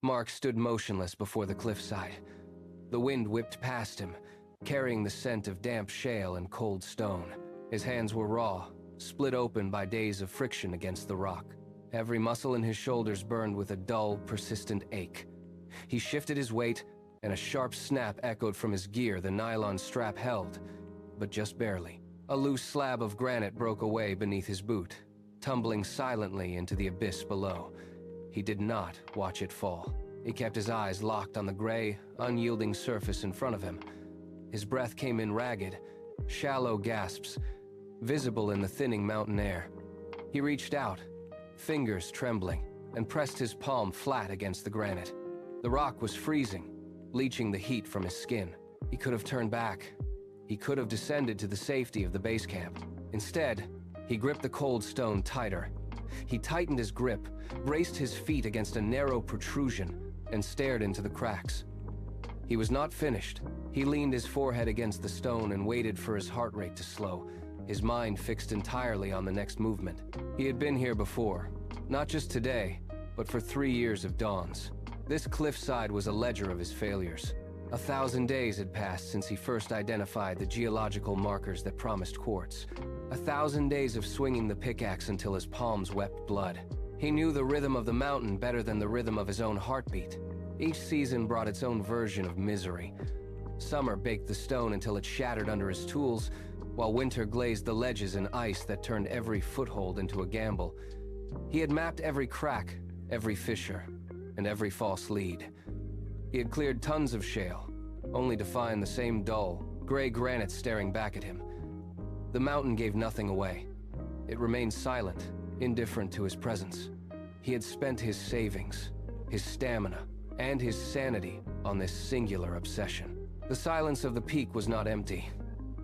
Mark stood motionless before the cliffside. The wind whipped past him, carrying the scent of damp shale and cold stone. His hands were raw, split open by days of friction against the rock. Every muscle in his shoulders burned with a dull, persistent ache. He shifted his weight, and a sharp snap echoed from his gear the nylon strap held, but just barely. A loose slab of granite broke away beneath his boot, tumbling silently into the abyss below. He did not watch it fall. He kept his eyes locked on the gray, unyielding surface in front of him. His breath came in ragged, shallow gasps, visible in the thinning mountain air. He reached out, fingers trembling, and pressed his palm flat against the granite. The rock was freezing, leaching the heat from his skin. He could have turned back. He could have descended to the safety of the base camp. Instead, he gripped the cold stone tighter. He tightened his grip, braced his feet against a narrow protrusion, and stared into the cracks. He was not finished. He leaned his forehead against the stone and waited for his heart rate to slow, his mind fixed entirely on the next movement. He had been here before, not just today, but for 3 years of dawns. This cliffside was a ledger of his failures. 1,000 days had passed since he first identified the geological markers that promised quartz. 1,000 days of swinging the pickaxe until his palms wept blood. He knew the rhythm of the mountain better than the rhythm of his own heartbeat. Each season brought its own version of misery. Summer baked the stone until it shattered under his tools, while winter glazed the ledges in ice that turned every foothold into a gamble. He had mapped every crack, every fissure, and every false lead. He had cleared tons of shale, only to find the same dull, gray granite staring back at him. The mountain gave nothing away. It remained silent, indifferent to his presence. He had spent his savings, his stamina, and his sanity on this singular obsession. The silence of the peak was not empty.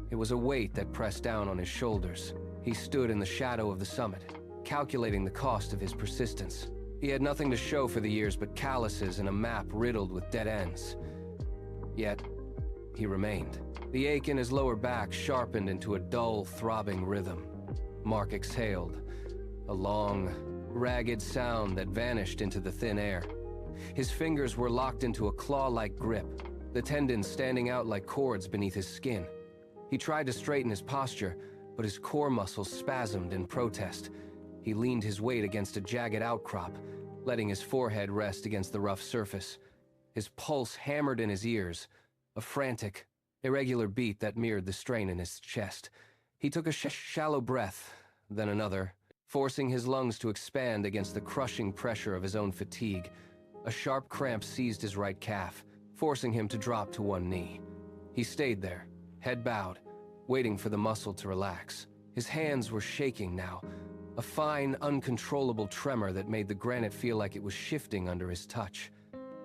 It was a weight that pressed down on his shoulders. He stood in the shadow of the summit, calculating the cost of his persistence. He had nothing to show for the years but calluses and a map riddled with dead ends. Yet, he remained. The ache in his lower back sharpened into a dull, throbbing rhythm. Mark exhaled, a long, ragged sound that vanished into the thin air. His fingers were locked into a claw-like grip, the tendons standing out like cords beneath his skin. He tried to straighten his posture, but his core muscles spasmed in protest. He leaned his weight against a jagged outcrop, letting his forehead rest against the rough surface. His pulse hammered in his ears, a frantic, irregular beat that mirrored the strain in his chest. He took a shallow breath, then another, forcing his lungs to expand against the crushing pressure of his own fatigue. A sharp cramp seized his right calf, forcing him to drop to one knee. He stayed there, head bowed, waiting for the muscle to relax. His hands were shaking now, a fine, uncontrollable tremor that made the granite feel like it was shifting under his touch.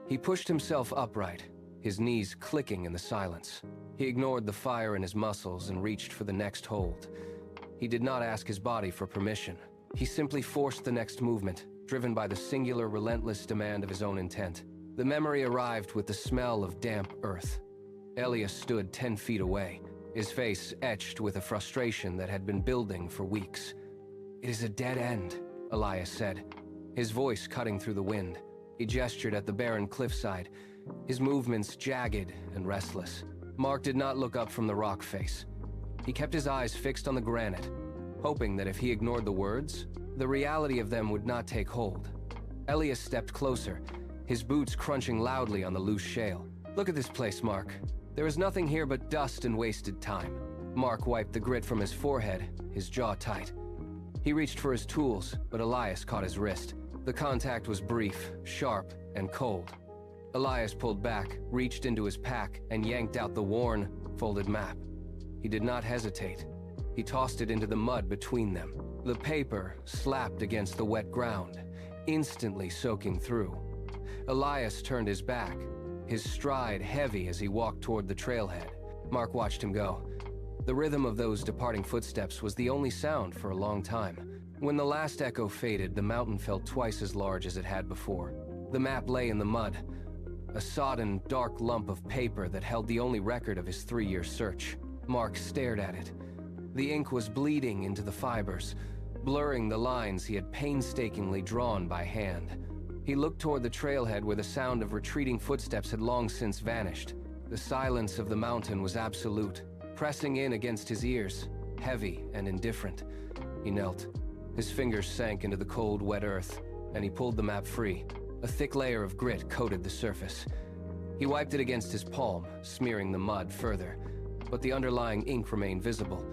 He pushed himself upright, his knees clicking in the silence. He ignored the fire in his muscles and reached for the next hold. He did not ask his body for permission. He simply forced the next movement, driven by the singular, relentless demand of his own intent. The memory arrived with the smell of damp earth. Elias stood 10 feet away, his face etched with a frustration that had been building for weeks. "It is a dead end," Elias said, his voice cutting through the wind. He gestured at the barren cliffside, his movements jagged and restless. Mark did not look up from the rock face. He kept his eyes fixed on the granite, hoping that if he ignored the words, the reality of them would not take hold. Elias stepped closer, his boots crunching loudly on the loose shale. "Look at this place, Mark. There is nothing here but dust and wasted time." Mark wiped the grit from his forehead, his jaw tight. He reached for his tools, but Elias caught his wrist. The contact was brief, sharp, and cold. Elias pulled back, reached into his pack, and yanked out the worn, folded map. He did not hesitate. He tossed it into the mud between them. The paper slapped against the wet ground, instantly soaking through. Elias turned his back, his stride heavy as he walked toward the trailhead. Mark watched him go. The rhythm of those departing footsteps was the only sound for a long time. When the last echo faded, the mountain felt twice as large as it had before. The map lay in the mud, a sodden, dark lump of paper that held the only record of his 3-year search. Mark stared at it. The ink was bleeding into the fibers, blurring the lines he had painstakingly drawn by hand. He looked toward the trailhead where the sound of retreating footsteps had long since vanished. The silence of the mountain was absolute, pressing in against his ears, heavy and indifferent. He knelt. His fingers sank into the cold, wet earth, and he pulled the map free. A thick layer of grit coated the surface. He wiped it against his palm, smearing the mud further, but the underlying ink remained visible.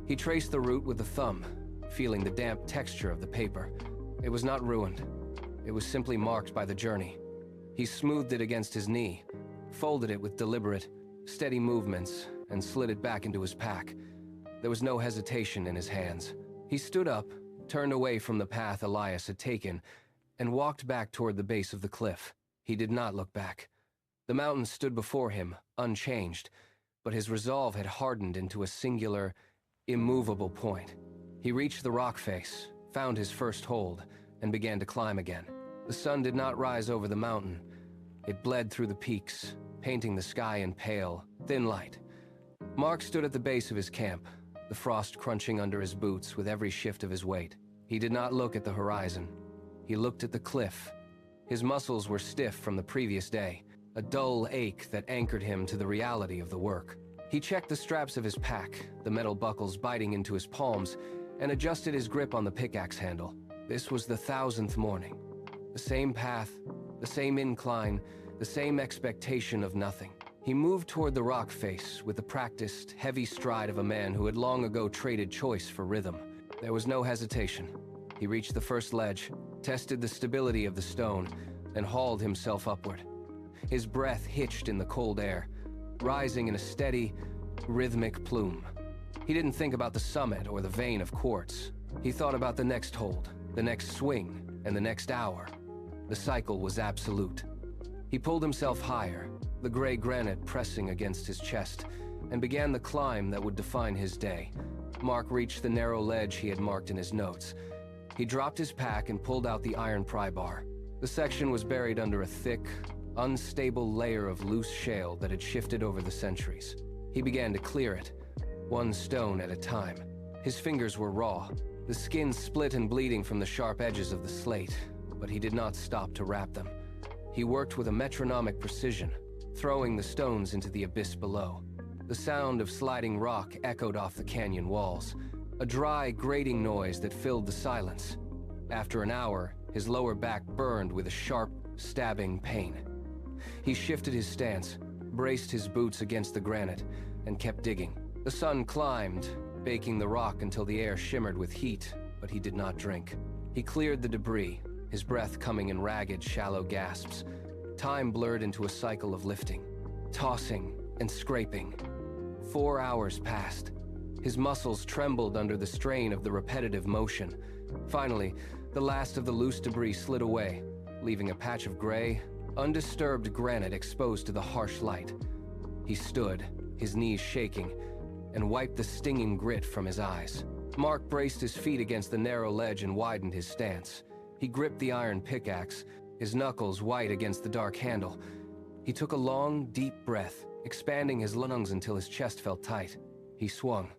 He traced the route with the thumb, feeling the damp texture of the paper. It was not ruined. It was simply marked by the journey. He smoothed it against his knee, folded it with deliberate, steady movements, and slid it back into his pack. There was no hesitation in his hands. He stood up, turned away from the path Elias had taken, and walked back toward the base of the cliff. He did not look back. The mountain stood before him, unchanged, but his resolve had hardened into a singular, immovable point. He reached the rock face, found his first hold, and began to climb again. The sun did not rise over the mountain. It bled through the peaks, painting the sky in pale, thin light. Mark stood at the base of his camp, the frost crunching under his boots with every shift of his weight. He did not look at the horizon. He looked at the cliff. His muscles were stiff from the previous day, a dull ache that anchored him to the reality of the work. He checked the straps of his pack, the metal buckles biting into his palms, and adjusted his grip on the pickaxe handle. This was the 1,000th morning. The same path, the same incline, the same expectation of nothing. He moved toward the rock face with the practiced, heavy stride of a man who had long ago traded choice for rhythm. There was no hesitation. He reached the first ledge, tested the stability of the stone, and hauled himself upward. His breath hitched in the cold air, rising in a steady, rhythmic plume. He didn't think about the summit or the vein of quartz. He thought about the next hold, the next swing, and the next hour. The cycle was absolute. He pulled himself higher, the gray granite pressing against his chest, and began the climb that would define his day. Mark reached the narrow ledge he had marked in his notes. He dropped his pack and pulled out the iron pry bar. The section was buried under a thick, unstable layer of loose shale that had shifted over the centuries. He began to clear it, one stone at a time. His fingers were raw, the skin split and bleeding from the sharp edges of the slate, but he did not stop to wrap them. He worked with a metronomic precision, throwing the stones into the abyss below. The sound of sliding rock echoed off the canyon walls, a dry, grating noise that filled the silence. After an hour, his lower back burned with a sharp, stabbing pain. He shifted his stance, braced his boots against the granite, and kept digging. The sun climbed, baking the rock until the air shimmered with heat, but he did not drink. He cleared the debris, his breath coming in ragged, shallow gasps. Time blurred into a cycle of lifting, tossing, and scraping. 4 hours passed. His muscles trembled under the strain of the repetitive motion. Finally, the last of the loose debris slid away, leaving a patch of gray, undisturbed granite exposed to the harsh light. He stood, his knees shaking, and wiped the stinging grit from his eyes. Mark braced his feet against the narrow ledge and widened his stance. He gripped the iron pickaxe, his knuckles white against the dark handle. He took a long, deep breath, expanding his lungs until his chest felt tight. He swung.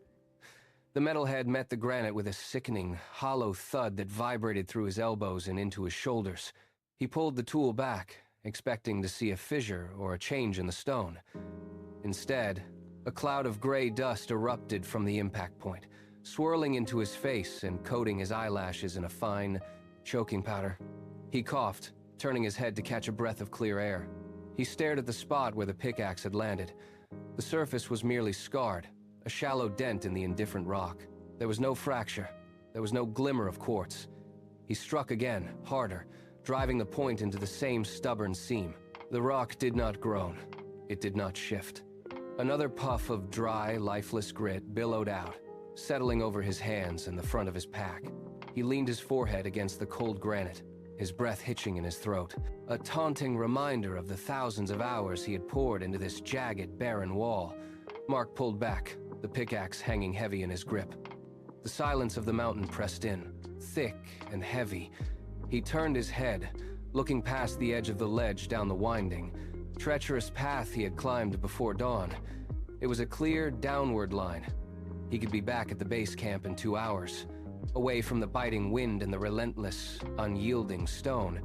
The metalhead met the granite with a sickening, hollow thud that vibrated through his elbows and into his shoulders. He pulled the tool back, expecting to see a fissure or a change in the stone. Instead, a cloud of gray dust erupted from the impact point, swirling into his face and coating his eyelashes in a fine, choking powder. He coughed, turning his head to catch a breath of clear air. He stared at the spot where the pickaxe had landed. The surface was merely scarred, a shallow dent in the indifferent rock. There was no fracture. There was no glimmer of quartz. He struck again, harder, driving the point into the same stubborn seam. The rock did not groan. It did not shift. Another puff of dry, lifeless grit billowed out, settling over his hands and the front of his pack. He leaned his forehead against the cold granite, his breath hitching in his throat, a taunting reminder of the thousands of hours he had poured into this jagged, barren wall. Mark pulled back, the pickaxe hanging heavy in his grip. The silence of the mountain pressed in, thick and heavy. He turned his head, looking past the edge of the ledge down the winding, treacherous path he had climbed before dawn. It was a clear, downward line. He could be back at the base camp in 2 hours, away from the biting wind and the relentless, unyielding stone.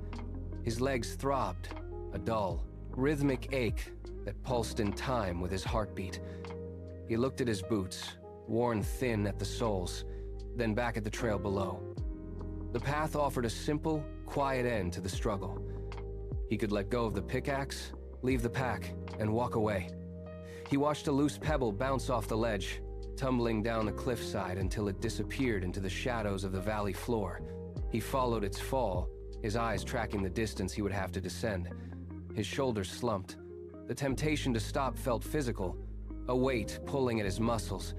His legs throbbed, a dull, rhythmic ache that pulsed in time with his heartbeat. He looked at his boots, worn thin at the soles, then back at the trail below. The path offered a simple, quiet end to the struggle. He could let go of the pickaxe, leave the pack, and walk away. He watched a loose pebble bounce off the ledge, tumbling down the cliffside until it disappeared into the shadows of the valley floor. He followed its fall, his eyes tracking the distance he would have to descend. His shoulders slumped. The temptation to stop felt physical, a weight pulling at his muscles,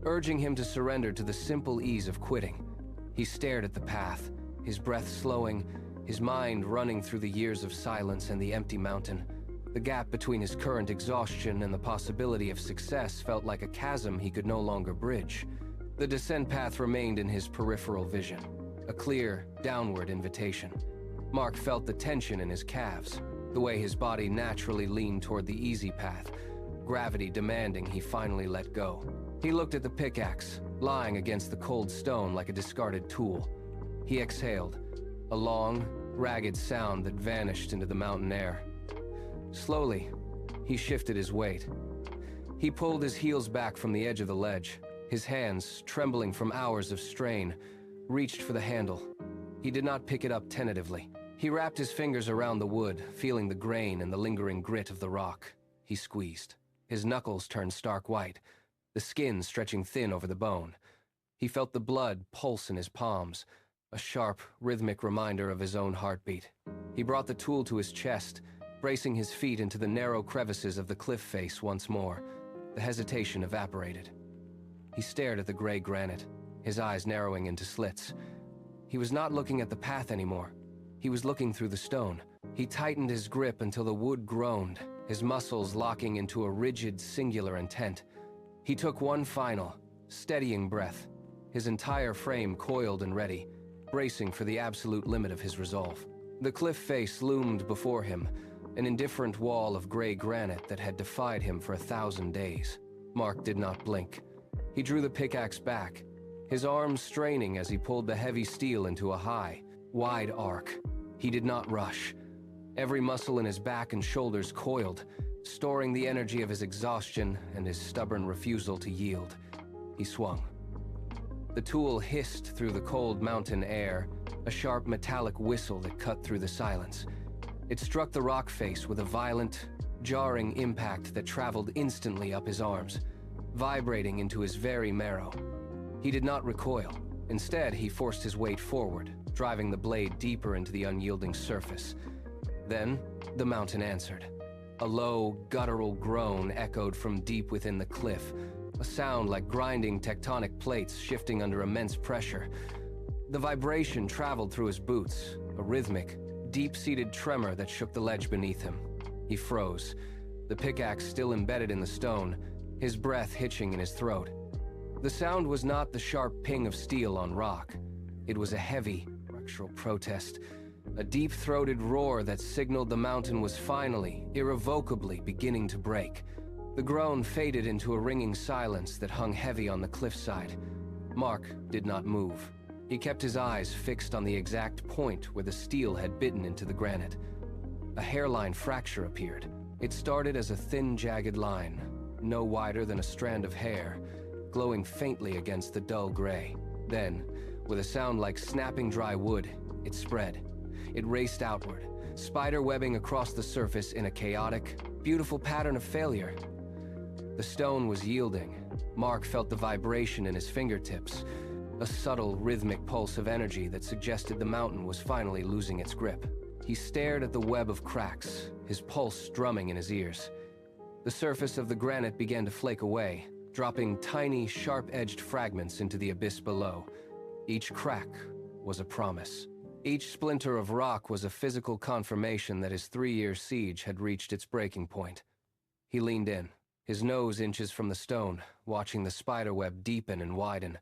urging him to surrender to the simple ease of quitting. He stared at the path, his breath slowing, his mind running through the years of silence and the empty mountain. The gap between his current exhaustion and the possibility of success felt like a chasm he could no longer bridge. The descent path remained in his peripheral vision, a clear, downward invitation. Mark felt the tension in his calves, the way his body naturally leaned toward the easy path, gravity demanding he finally let go. He looked at the pickaxe, lying against the cold stone like a discarded tool. He exhaled, a long, ragged sound that vanished into the mountain air. Slowly, he shifted his weight. He pulled his heels back from the edge of the ledge, his hands, trembling from hours of strain, reached for the handle. He did not pick it up tentatively. He wrapped his fingers around the wood, feeling the grain and the lingering grit of the rock. He squeezed. His knuckles turned stark white, the skin stretching thin over the bone. He felt the blood pulse in his palms, a sharp, rhythmic reminder of his own heartbeat. He brought the tool to his chest, bracing his feet into the narrow crevices of the cliff face once more. The hesitation evaporated. He stared at the gray granite, his eyes narrowing into slits. He was not looking at the path anymore. He was looking through the stone. He tightened his grip until the wood groaned, his muscles locking into a rigid, singular intent. He took one final, steadying breath, his entire frame coiled and ready, bracing for the absolute limit of his resolve. The cliff face loomed before him, an indifferent wall of gray granite that had defied him for 1,000 days. Mark did not blink. He drew the pickaxe back, his arms straining as he pulled the heavy steel into a high, wide arc. He did not rush. Every muscle in his back and shoulders coiled, storing the energy of his exhaustion and his stubborn refusal to yield. He swung. The tool hissed through the cold mountain air, a sharp metallic whistle that cut through the silence. It struck the rock face with a violent, jarring impact that traveled instantly up his arms, vibrating into his very marrow. He did not recoil. Instead, he forced his weight forward, driving the blade deeper into the unyielding surface. Then, the mountain answered. A low, guttural groan echoed from deep within the cliff, a sound like grinding tectonic plates shifting under immense pressure. The vibration traveled through his boots, a rhythmic, deep-seated tremor that shook the ledge beneath him. He froze, the pickaxe still embedded in the stone, his breath hitching in his throat. The sound was not the sharp ping of steel on rock. It was a heavy, structural protest, a deep-throated roar that signaled the mountain was finally, irrevocably beginning to break. The groan faded into a ringing silence that hung heavy on the cliffside. Mark did not move. He kept his eyes fixed on the exact point where the steel had bitten into the granite. A hairline fracture appeared. It started as a thin, jagged line, no wider than a strand of hair, glowing faintly against the dull gray. Then, with a sound like snapping dry wood, it spread. It raced outward, spider-webbing across the surface in a chaotic, beautiful pattern of failure. The stone was yielding. Mark felt the vibration in his fingertips, a subtle, rhythmic pulse of energy that suggested the mountain was finally losing its grip. He stared at the web of cracks, his pulse drumming in his ears. The surface of the granite began to flake away, dropping tiny, sharp-edged fragments into the abyss below. Each crack was a promise. Each splinter of rock was a physical confirmation that his 3-year siege had reached its breaking point. He leaned in, his nose inches from the stone, watching the spiderweb deepen and widen.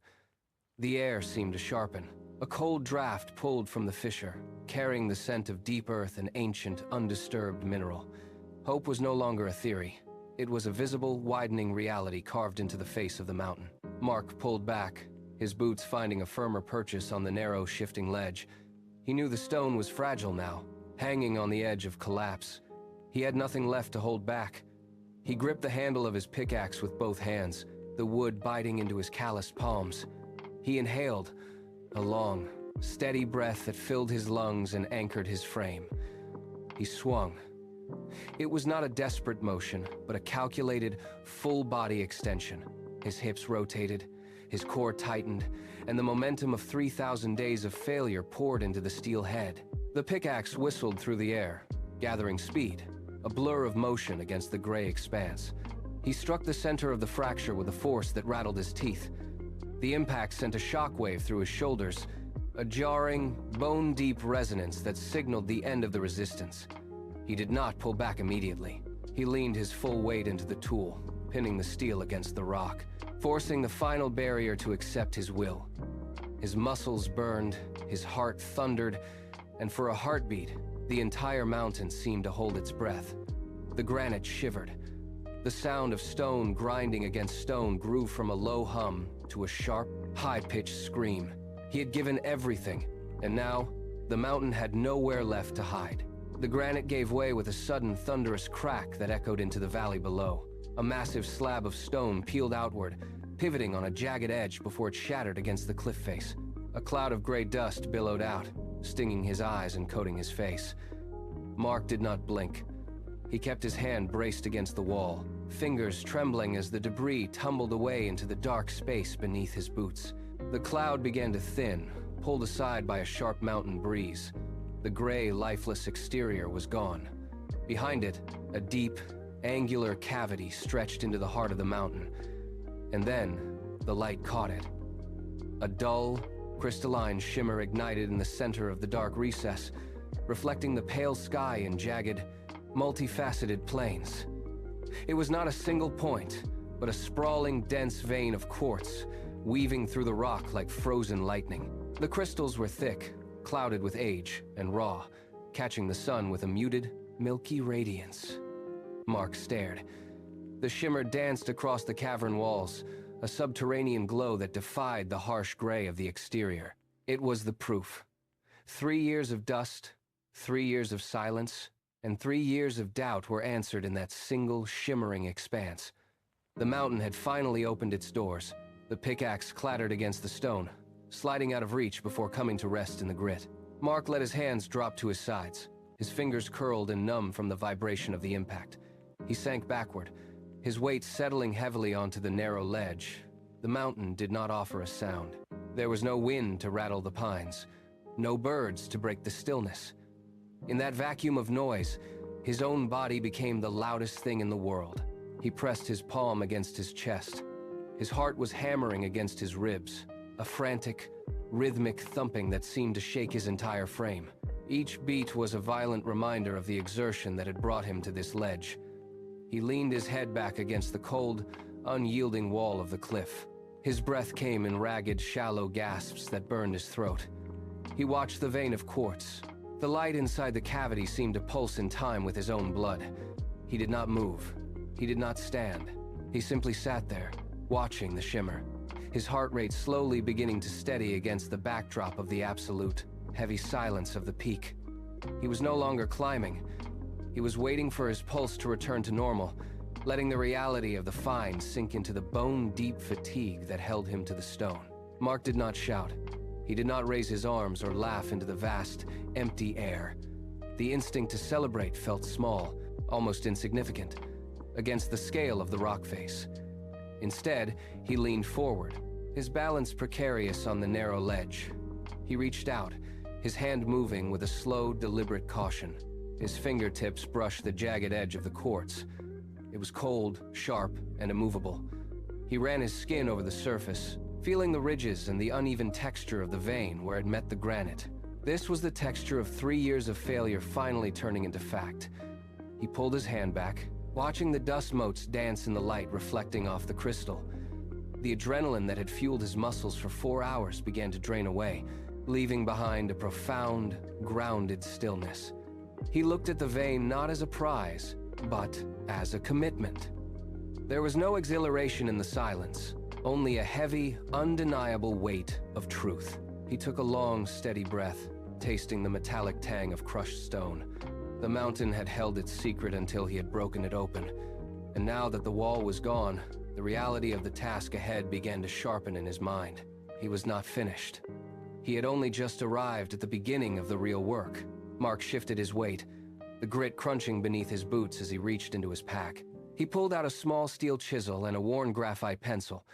The air seemed to sharpen. A cold draft pulled from the fissure, carrying the scent of deep earth and ancient, undisturbed mineral. Hope was no longer a theory. It was a visible, widening reality carved into the face of the mountain. Mark pulled back, his boots finding a firmer purchase on the narrow, shifting ledge. He knew the stone was fragile now, hanging on the edge of collapse. He had nothing left to hold back. He gripped the handle of his pickaxe with both hands, the wood biting into his calloused palms. He inhaled, a long, steady breath that filled his lungs and anchored his frame. He swung. It was not a desperate motion, but a calculated, full-body extension. His hips rotated, his core tightened, and the momentum of 3,000 days of failure poured into the steel head. The pickaxe whistled through the air, gathering speed, a blur of motion against the gray expanse. He struck the center of the fracture with a force that rattled his teeth. The impact sent a shockwave through his shoulders, a jarring, bone-deep resonance that signaled the end of the resistance. He did not pull back immediately. He leaned his full weight into the tool, pinning the steel against the rock, forcing the final barrier to accept his will. His muscles burned, his heart thundered, and for a heartbeat, the entire mountain seemed to hold its breath. The granite shivered. The sound of stone grinding against stone grew from a low hum to a sharp, high-pitched scream. He had given everything, and now, the mountain had nowhere left to hide. The granite gave way with a sudden thunderous crack that echoed into the valley below. A massive slab of stone peeled outward, pivoting on a jagged edge before it shattered against the cliff face. A cloud of gray dust billowed out, stinging his eyes and coating his face. Mark did not blink. He kept his hand braced against the wall, fingers trembling as the debris tumbled away into the dark space beneath his boots. The cloud began to thin, pulled aside by a sharp mountain breeze. The gray, lifeless exterior was gone. Behind it, a deep, angular cavity stretched into the heart of the mountain. And then, the light caught it. A dull, crystalline shimmer ignited in the center of the dark recess, reflecting the pale sky in jagged, multifaceted plains. It was not a single point, but a sprawling, dense vein of quartz, weaving through the rock like frozen lightning. The crystals were thick, clouded with age, and raw, catching the sun with a muted, milky radiance. Mark stared. The shimmer danced across the cavern walls, a subterranean glow that defied the harsh gray of the exterior. It was the proof. 3 years of dust, 3 years of silence, and 3 years of doubt were answered in that single, shimmering expanse. The mountain had finally opened its doors. The pickaxe clattered against the stone, sliding out of reach before coming to rest in the grit. Mark let his hands drop to his sides, his fingers curled and numb from the vibration of the impact. He sank backward, his weight settling heavily onto the narrow ledge. The mountain did not offer a sound. There was no wind to rattle the pines, no birds to break the stillness. In that vacuum of noise, his own body became the loudest thing in the world. He pressed his palm against his chest. His heart was hammering against his ribs, a frantic, rhythmic thumping that seemed to shake his entire frame. Each beat was a violent reminder of the exertion that had brought him to this ledge. He leaned his head back against the cold, unyielding wall of the cliff. His breath came in ragged, shallow gasps that burned his throat. He watched the vein of quartz. The light inside the cavity seemed to pulse in time with his own blood. He did not move. He did not stand. He simply sat there, watching the shimmer, his heart rate slowly beginning to steady against the backdrop of the absolute, heavy silence of the peak. He was no longer climbing. He was waiting for his pulse to return to normal, letting the reality of the find sink into the bone-deep fatigue that held him to the stone. Mark did not shout. He did not raise his arms or laugh into the vast, empty air. The instinct to celebrate felt small, almost insignificant, against the scale of the rock face. Instead, he leaned forward, his balance precarious on the narrow ledge. He reached out, his hand moving with a slow, deliberate caution. His fingertips brushed the jagged edge of the quartz. It was cold, sharp, and immovable. He ran his skin over the surface, feeling the ridges and the uneven texture of the vein where it met the granite. This was the texture of 3 years of failure finally turning into fact. He pulled his hand back, watching the dust motes dance in the light reflecting off the crystal. The adrenaline that had fueled his muscles for 4 hours began to drain away, leaving behind a profound, grounded stillness. He looked at the vein not as a prize, but as a commitment. There was no exhilaration in the silence, only a heavy, undeniable weight of truth. He took a long, steady breath, tasting the metallic tang of crushed stone. The mountain had held its secret until he had broken it open, and now that the wall was gone, the reality of the task ahead began to sharpen in his mind. He was not finished. He had only just arrived at the beginning of the real work. Mark shifted his weight, the grit crunching beneath his boots as he reached into his pack. He pulled out a small steel chisel and a worn graphite pencil.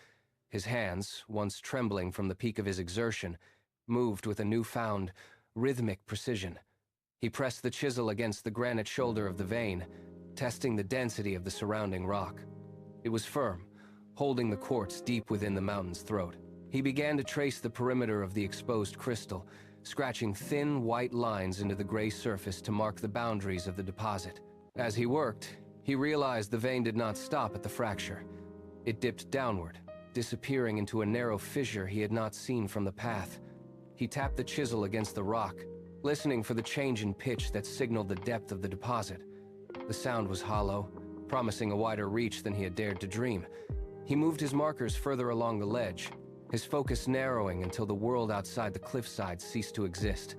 His hands, once trembling from the peak of his exertion, moved with a newfound, rhythmic precision. He pressed the chisel against the granite shoulder of the vein, testing the density of the surrounding rock. It was firm, holding the quartz deep within the mountain's throat. He began to trace the perimeter of the exposed crystal, scratching thin, white lines into the gray surface to mark the boundaries of the deposit. As he worked, he realized the vein did not stop at the fracture. It dipped downward, disappearing into a narrow fissure he had not seen from the path. He tapped the chisel against the rock, listening for the change in pitch that signaled the depth of the deposit. The sound was hollow, promising a wider reach than he had dared to dream. He moved his markers further along the ledge, his focus narrowing until the world outside the cliffside ceased to exist.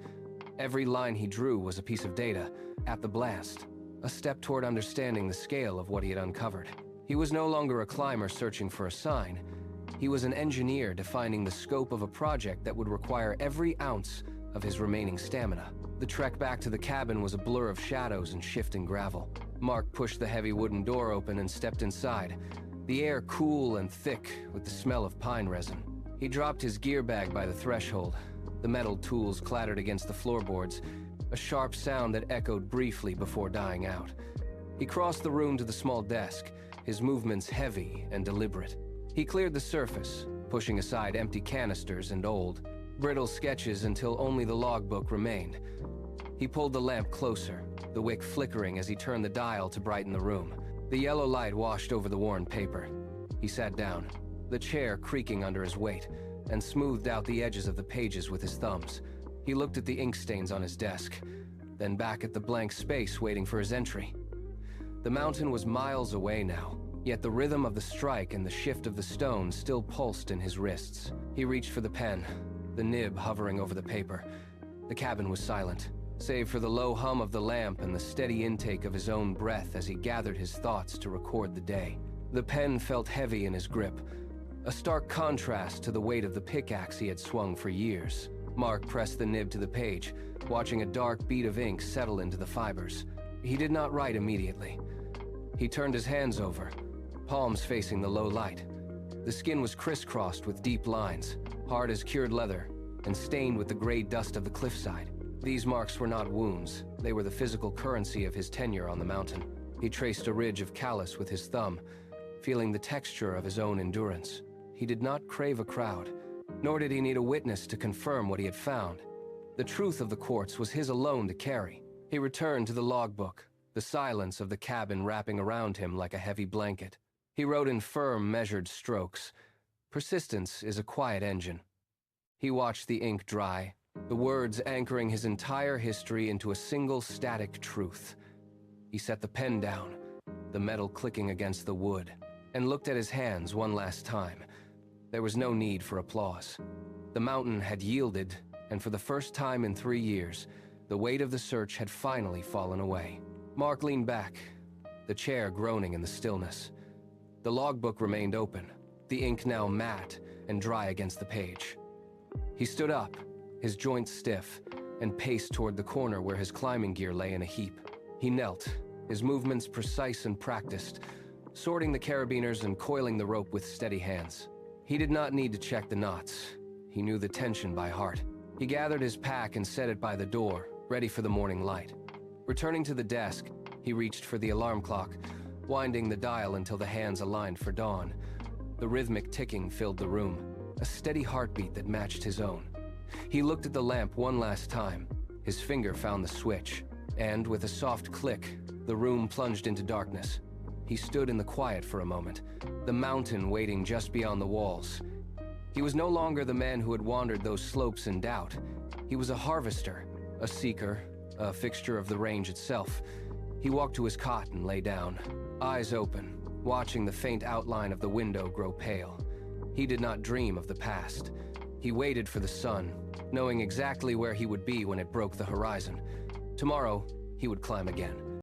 Every line he drew was a piece of data, at the blast, a step toward understanding the scale of what he had uncovered. He was no longer a climber searching for a sign. He was an engineer defining the scope of a project that would require every ounce of his remaining stamina. The trek back to the cabin was a blur of shadows and shifting gravel. Mark pushed the heavy wooden door open and stepped inside, the air cool and thick with the smell of pine resin. He dropped his gear bag by the threshold. The metal tools clattered against the floorboards, a sharp sound that echoed briefly before dying out. He crossed the room to the small desk, his movements heavy and deliberate. He cleared the surface, pushing aside empty canisters and old, brittle sketches until only the logbook remained. He pulled the lamp closer, the wick flickering as he turned the dial to brighten the room. The yellow light washed over the worn paper. He sat down, the chair creaking under his weight, and smoothed out the edges of the pages with his thumbs. He looked at the ink stains on his desk, then back at the blank space waiting for his entry. The mountain was miles away now, yet the rhythm of the strike and the shift of the stone still pulsed in his wrists. He reached for the pen, the nib hovering over the paper. The cabin was silent, save for the low hum of the lamp and the steady intake of his own breath as he gathered his thoughts to record the day. The pen felt heavy in his grip, a stark contrast to the weight of the pickaxe he had swung for years. Mark pressed the nib to the page, watching a dark bead of ink settle into the fibers. He did not write immediately. He turned his hands over, palms facing the low light. The skin was crisscrossed with deep lines, hard as cured leather, and stained with the gray dust of the cliffside. These marks were not wounds. They were the physical currency of his tenure on the mountain. He traced a ridge of callus with his thumb, feeling the texture of his own endurance. He did not crave a crowd, nor did he need a witness to confirm what he had found. The truth of the quartz was his alone to carry. He returned to the logbook, the silence of the cabin wrapping around him like a heavy blanket. He wrote in firm, measured strokes. Persistence is a quiet engine. He watched the ink dry, the words anchoring his entire history into a single static truth. He set the pen down, the metal clicking against the wood, and looked at his hands one last time. There was no need for applause. The mountain had yielded, and for the first time in 3 years, the weight of the search had finally fallen away. Mark leaned back, the chair groaning in the stillness. The logbook remained open, the ink now matte and dry against the page. He stood up, his joints stiff, and paced toward the corner where his climbing gear lay in a heap. He knelt, his movements precise and practiced, sorting the carabiners and coiling the rope with steady hands. He did not need to check the knots. He knew the tension by heart. He gathered his pack and set it by the door, ready for the morning light. Returning to the desk, he reached for the alarm clock, winding the dial until the hands aligned for dawn. The rhythmic ticking filled the room, a steady heartbeat that matched his own. He looked at the lamp one last time. His finger found the switch, and with a soft click, the room plunged into darkness. He stood in the quiet for a moment, the mountain waiting just beyond the walls. He was no longer the man who had wandered those slopes in doubt. He was a harvester, a seeker, a fixture of the range itself. He walked to his cot and lay down, eyes open, watching the faint outline of the window grow pale. He did not dream of the past. He waited for the sun, knowing exactly where he would be when it broke the horizon. Tomorrow, he would climb again.